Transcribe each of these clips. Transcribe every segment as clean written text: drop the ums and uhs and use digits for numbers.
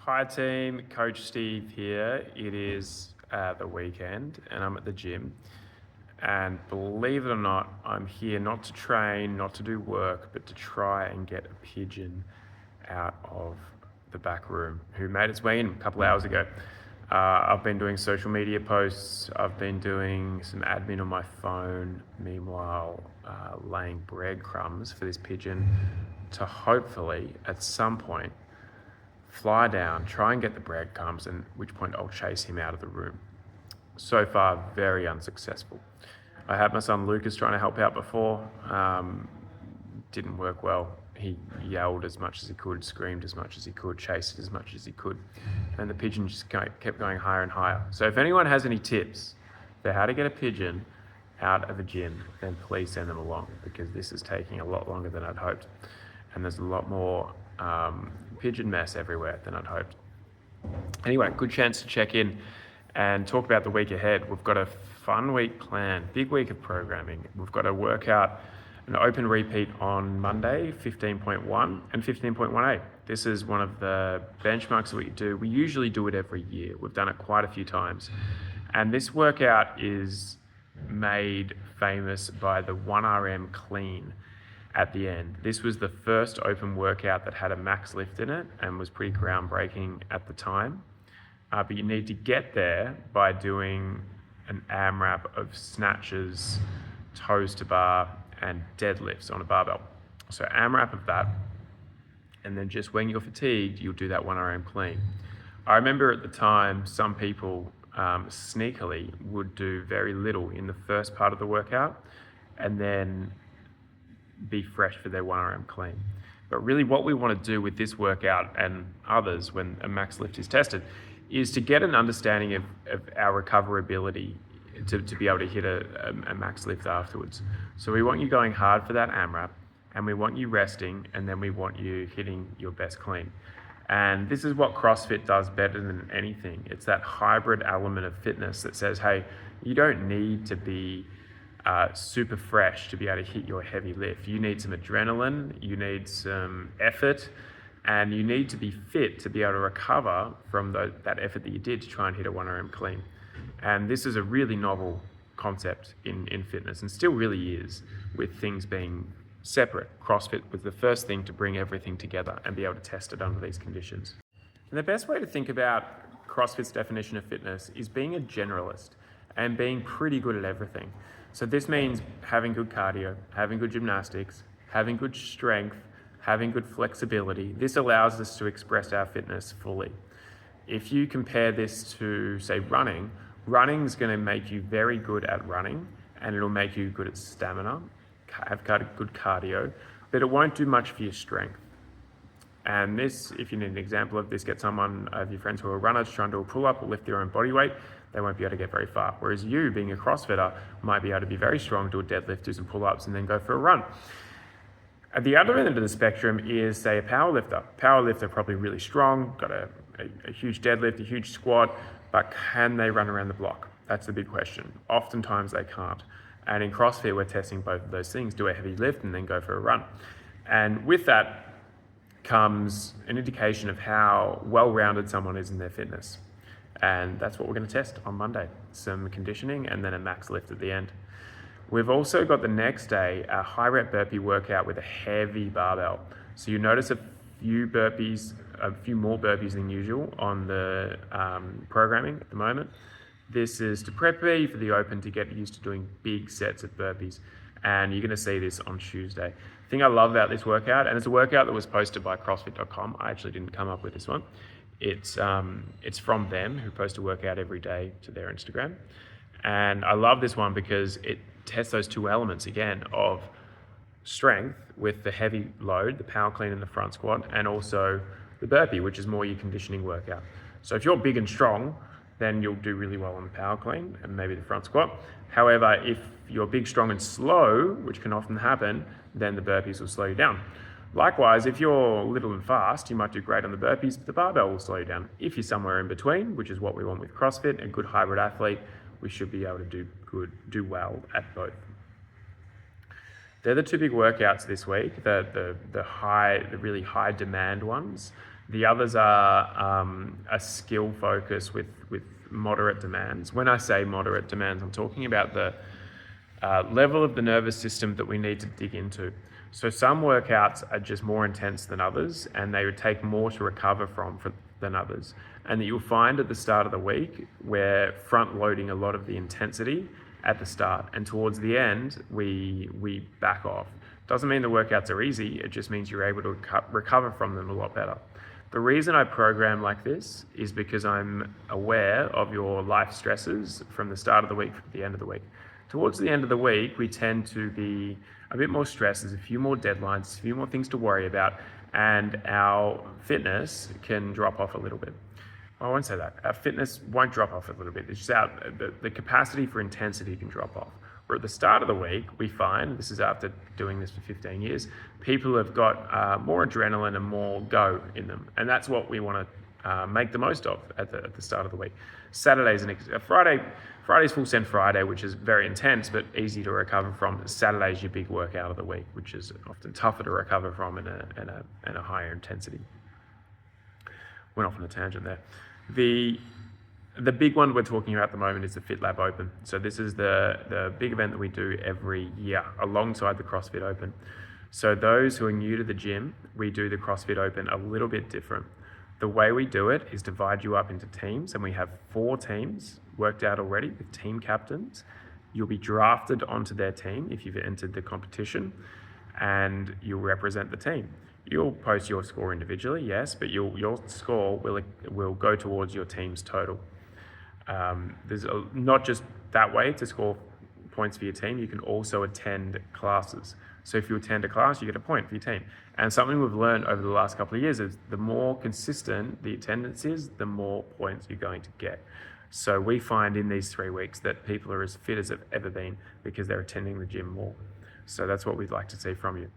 Hi team, Coach Steve here. It is the weekend and I'm at the gym. And believe it or not, I'm here not to train, not to do work, but to try and get a pigeon out of the back room who made its way in a couple hours ago. I've been doing social media posts, I've been doing some admin on my phone, meanwhile laying breadcrumbs for this pigeon to hopefully at some point fly down, try and get the breadcrumbs, and at which point I'll chase him out of the room. So far, very unsuccessful. I had my son Lucas trying to help out before. Didn't work well. He yelled as much as he could, screamed as much as he could, chased as much as he could, and the pigeon just kept going higher and higher. So if anyone has any tips for how to get a pigeon out of a gym, then please send them along, because this is taking a lot longer than I'd hoped, and there's a lot more pigeon mess everywhere than I'd hoped. Anyway, good chance to check in and talk about the week ahead. We've got a fun week planned, big week of programming. We've got a workout, an open repeat on Monday, 15.1 and 15.1a. This is one of the benchmarks that we do. We usually do it every year. We've done it quite a few times. And this workout is made famous by the 1RM clean at the end. This was the first open workout that had a max lift in it and was pretty groundbreaking at the time. But you need to get there by doing an AMRAP of snatches, toes to bar, and deadlifts on a barbell. So AMRAP of that, and then just when you're fatigued, you'll do that 1RM clean. I remember at the time, some people sneakily would do very little in the first part of the workout and then be fresh for their 1RM clean. But really what we want to do with this workout and others when a max lift is tested is to get an understanding of our recoverability to be able to hit a max lift afterwards. So we want you going hard for that AMRAP, and we want you resting, and then we want you hitting your best clean. And this is what CrossFit does better than anything. It's that hybrid element of fitness that says, hey, you don't need to be super fresh to be able to hit your heavy lift. You need some adrenaline, you need some effort, and you need to be fit to be able to recover from that effort that you did to try and hit a 1RM clean. And this is a really novel concept in fitness, and still really is, with things being separate. CrossFit was the first thing to bring everything together and be able to test it under these conditions. And the best way to think about CrossFit's definition of fitness is being a generalist and being pretty good at everything. So this means having good cardio, having good gymnastics, having good strength, having good flexibility. This allows us to express our fitness fully. If you compare this to, say, running is going to make you very good at running, and it'll make you good at stamina, have good cardio, but it won't do much for your strength. And this, if you need an example of this, get someone of your friends who are runners trying to do a pull-up or lift their own body weight, they won't be able to get very far. Whereas you, being a CrossFitter, might be able to be very strong, do a deadlift, do some pull-ups, and then go for a run. At the other end of the spectrum is, say, a powerlifter. Powerlifter, probably really strong, got a huge deadlift, a huge squat, but can they run around the block? That's the big question. Oftentimes they can't. And in CrossFit, we're testing both of those things, do a heavy lift and then go for a run. And with that comes an indication of how well-rounded someone is in their fitness. And that's what we're going to test on Monday. Some conditioning and then a max lift at the end. We've also got the next day a high rep burpee workout with a heavy barbell. So you notice a few more burpees than usual on the programming at the moment. This is to prepare you for the open, to get used to doing big sets of burpees. And you're going to see this on Tuesday. The thing I love about this workout, and it's a workout that was posted by CrossFit.com. I actually didn't come up with this one. It's from them, who post a workout every day to their Instagram. And I love this one because it tests those two elements again of strength with the heavy load, the power clean and the front squat, and also the burpee, which is more your conditioning workout. So if you're big and strong, then you'll do really well on the power clean and maybe the front squat. However, if you're big, strong, and slow, which can often happen, then the burpees will slow you down. Likewise, if you're little and fast, you might do great on the burpees, but the barbell will slow you down. If you're somewhere in between, which is what we want with CrossFit, a good hybrid athlete, we should be able to do well at both. They're the two big workouts this week, the really high demand ones. The others are a skill focus with moderate demands. When I say moderate demands, I'm talking about the level of the nervous system that we need to dig into. So some workouts are just more intense than others, and they would take more to recover from than others. And that you'll find at the start of the week, we're front loading a lot of the intensity at the start, and towards the end, we back off. Doesn't mean the workouts are easy, it just means you're able to recover from them a lot better. The reason I program like this is because I'm aware of your life stresses from the start of the week to the end of the week. Towards the end of the week, we tend to be a bit more stressed. There's a few more deadlines, a few more things to worry about, and our fitness can drop off a little bit. Well, I won't say that. Our fitness won't drop off a little bit. It's just the capacity for intensity can drop off. Where at the start of the week, we find, this is after doing this for 15 years, people have got more adrenaline and more go in them. And that's what we want to make the most of at the start of the week. Saturday's Friday's full send Friday, which is very intense but easy to recover from. Saturday's your big workout of the week, which is often tougher to recover from in a higher intensity. Went off on a tangent there. The big one we're talking about at the moment is the FitLab Open. So this is the big event that we do every year alongside the CrossFit Open. So those who are new to the gym, we do the CrossFit Open a little bit different. The way we do it is divide you up into teams, and we have 4 teams worked out already with team captains. You'll be drafted onto their team if you've entered the competition, and you'll represent the team. You'll post your score individually, yes, but your score will go towards your team's total. There's not just that way to score points for your team, you can also attend classes. So if you attend a class, you get a point for your team. And something we've learned over the last couple of years is the more consistent the attendance is, the more points you're going to get. So we find in these 3 weeks that people are as fit as they've ever been because they're attending the gym more. So that's what we'd like to see from you.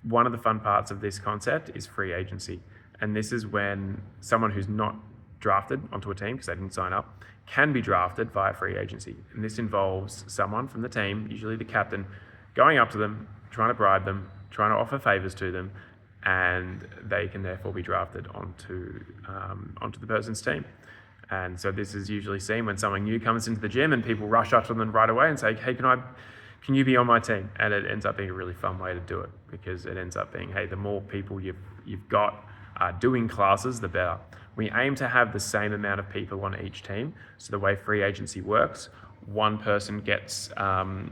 One of the fun parts of this concept is free agency. And this is when someone who's not drafted onto a team because they didn't sign up can be drafted via free agency. And this involves someone from the team, usually the captain, going up to them, trying to bribe them, trying to offer favors to them, and they can therefore be drafted onto the person's team. And so this is usually seen when someone new comes into the gym and people rush up to them right away and say, hey, can you be on my team? And it ends up being a really fun way to do it because it ends up being, hey, the more people you've got doing classes, the better. We aim to have the same amount of people on each team. So the way free agency works, one person gets a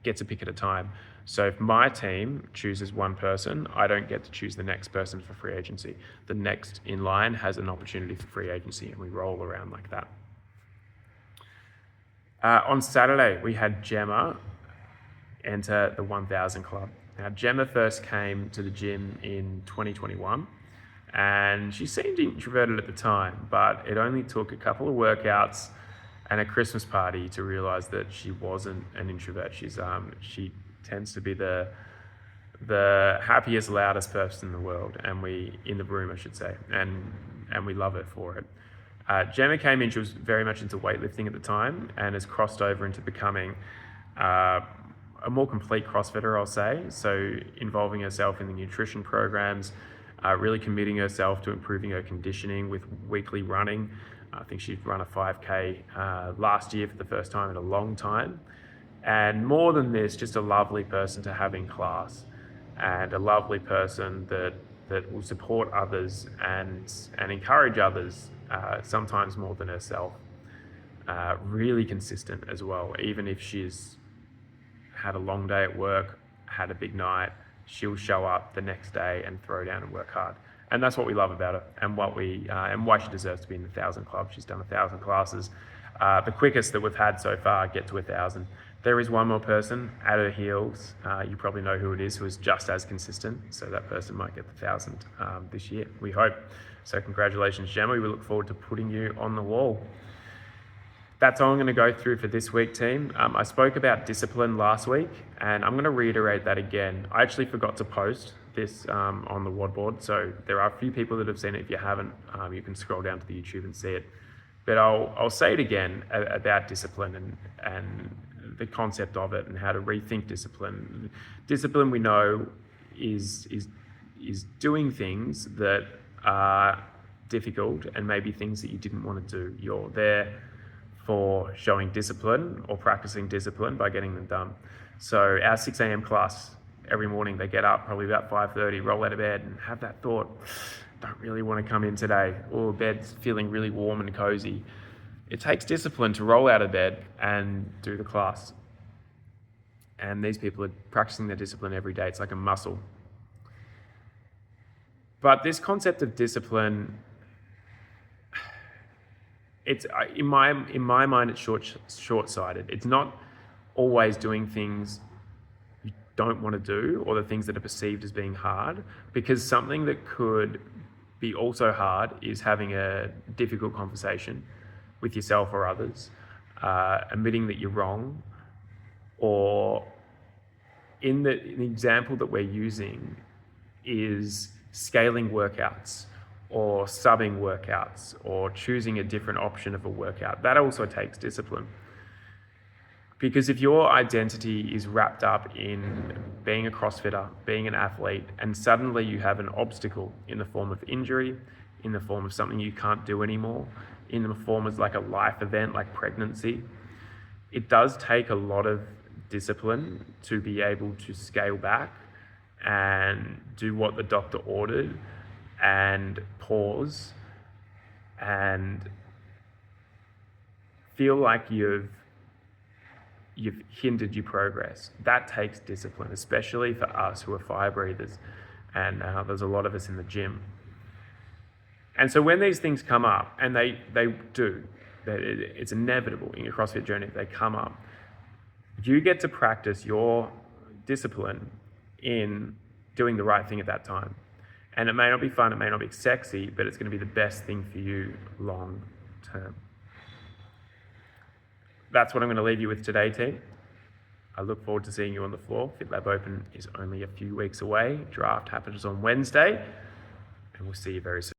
pick at a time. So if my team chooses one person, I don't get to choose the next person for free agency. The next in line has an opportunity for free agency, and we roll around like that. On Saturday, we had Gemma enter the 1000 Club. Now, Gemma first came to the gym in 2021, and she seemed introverted at the time, but it only took a couple of workouts and a Christmas party to realize that she wasn't an introvert. She tends to be the happiest, loudest person in the world, in the room, I should say, and we love her for it. Gemma came in, she was very much into weightlifting at the time and has crossed over into becoming a more complete CrossFitter, I'll say. So involving herself in the nutrition programs, really committing herself to improving her conditioning with weekly running. I think she'd run a 5K last year for the first time in a long time. And more than this, just a lovely person to have in class and a lovely person that will support others and encourage others, sometimes more than herself. Really consistent as well. Even if she's had a long day at work, had a big night, she'll show up the next day and throw down and work hard. And that's what we love about her and why she deserves to be in the 1000 Club. She's done 1,000 classes. The quickest that we've had so far get to 1,000. There is one more person at her heels. You probably know who it is, who is just as consistent. So that person might get the 1,000 this year, we hope. So congratulations, Gemma. We look forward to putting you on the wall. That's all I'm going to go through for this week, team. I spoke about discipline last week, and I'm going to reiterate that again. I actually forgot to post this on the WOD board, so there are a few people that have seen it. If you haven't, you can scroll down to the YouTube and see it. But I'll say it again about discipline and the concept of it and how to rethink discipline. Discipline, we know, is doing things that are difficult and maybe things that you didn't want to do. You're there for showing discipline or practicing discipline by getting them done. So our 6 a.m. class, every morning they get up probably about 5:30, roll out of bed and have that thought, don't really want to come in today, or bed's feeling really warm and cozy. It takes discipline to roll out of bed and do the class. And these people are practicing their discipline every day. It's like a muscle. But this concept of discipline, it's in my mind, it's short-sighted. It's not always doing things you don't want to do or the things that are perceived as being hard, because something that could be also hard is having a difficult conversation with yourself or others, admitting that you're wrong, or in the example that we're using is scaling workouts or subbing workouts or choosing a different option of a workout. That also takes discipline. Because if your identity is wrapped up in being a CrossFitter, being an athlete, and suddenly you have an obstacle in the form of injury, in the form of something you can't do anymore, in the form of like a life event like pregnancy, it does take a lot of discipline to be able to scale back and do what the doctor ordered and pause and feel like you've hindered your progress. That takes discipline, especially for us who are fire breathers, and there's a lot of us in the gym. And so when these things come up, and they do, it's inevitable in your CrossFit journey, they come up, you get to practice your discipline in doing the right thing at that time. And it may not be fun, it may not be sexy, but it's going to be the best thing for you long term. That's what I'm going to leave you with today, team. I look forward to seeing you on the floor. FitLab Open is only a few weeks away. Draft happens on Wednesday, and we'll see you very soon.